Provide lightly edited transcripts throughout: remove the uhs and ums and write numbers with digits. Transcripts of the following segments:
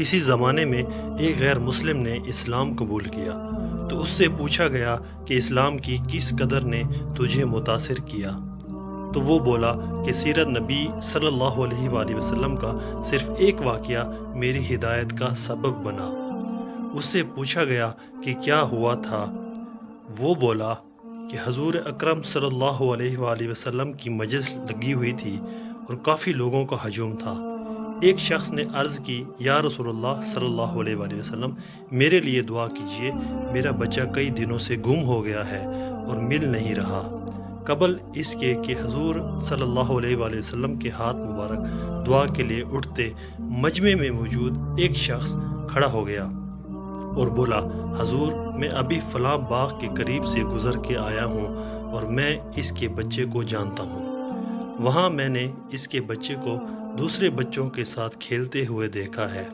کسی زمانے میں ایک غیر مسلم نے اسلام قبول کیا تو اس سے پوچھا گیا کہ اسلام کی کس قدر نے تجھے متاثر کیا، تو وہ بولا کہ سیرت نبی صلی اللہ علیہ وآلہ وسلم کا صرف ایک واقعہ میری ہدایت کا سبب بنا۔ اس سے پوچھا گیا کہ کیا ہوا تھا، وہ بولا کہ حضور اکرم صلی اللہ علیہ وآلہ وسلم کی مجلس لگی ہوئی تھی اور کافی لوگوں کا ہجوم تھا۔ ایک شخص نے عرض کی، یا رسول اللہ صلی اللہ علیہ وآلہ وسلم، میرے لیے دعا کیجیے، میرا بچہ کئی دنوں سے گم ہو گیا ہے اور مل نہیں رہا۔ قبل اس کے کہ حضور صلی اللہ علیہ وآلہ وسلم کے ہاتھ مبارک دعا کے لیے اٹھتے، مجمع میں موجود ایک شخص کھڑا ہو گیا اور بولا، حضور میں ابھی فلاں باغ کے قریب سے گزر کے آیا ہوں اور میں اس کے بچے کو جانتا ہوں۔ وہاں میں نے اس کے بچے کو دوسرے بچوں کے ساتھ کھیلتے ہوئے دیکھا ہے۔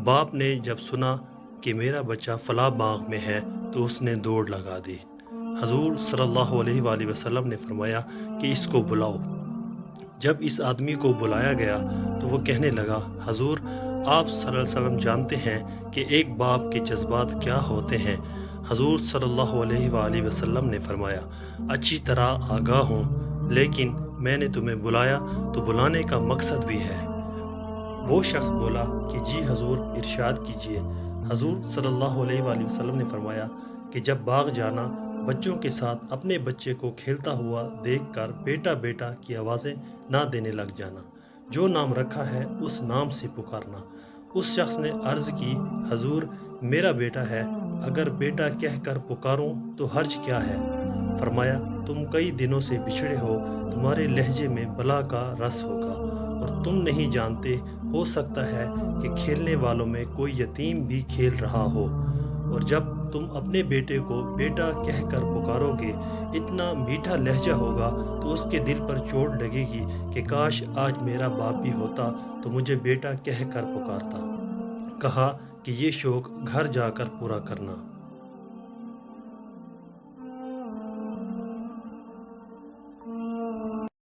باپ نے جب سنا کہ میرا بچہ فلاں باغ میں ہے تو اس نے دوڑ لگا دی۔ حضور صلی اللہ علیہ وآلہ وسلم نے فرمایا کہ اس کو بلاؤ۔ جب اس آدمی کو بلایا گیا تو وہ کہنے لگا، حضور آپ صلی اللہ علیہ وسلم جانتے ہیں کہ ایک باپ کے جذبات کیا ہوتے ہیں۔ حضور صلی اللہ علیہ وآلہ وسلم نے فرمایا، اچھی طرح آگاہ ہوں، لیکن میں نے تمہیں بلایا تو بلانے کا مقصد بھی ہے۔ وہ شخص بولا کہ جی حضور ارشاد کیجیے۔ حضور صلی اللہ علیہ وآلہ وسلم نے فرمایا کہ جب باغ جانا، بچوں کے ساتھ اپنے بچے کو کھیلتا ہوا دیکھ کر بیٹا بیٹا کی آوازیں نہ دینے لگ جانا، جو نام رکھا ہے اس نام سے پکارنا۔ اس شخص نے عرض کی، حضور میرا بیٹا ہے، اگر بیٹا کہہ کر پکاروں تو حرج کیا ہے؟ فرمایا، تم کئی دنوں سے بچھڑے ہو، تمہارے لہجے میں بلا کا رس ہوگا اور تم نہیں جانتے، ہو سکتا ہے کہ کھیلنے والوں میں کوئی یتیم بھی کھیل رہا ہو، اور جب تم اپنے بیٹے کو بیٹا کہہ کر پکارو گے، اتنا میٹھا لہجہ ہوگا تو اس کے دل پر چوٹ لگے گی کہ کاش آج میرا باپ بھی ہوتا تو مجھے بیٹا کہہ کر پکارتا۔ کہا کہ یہ شوق گھر جا کر پورا کرنا۔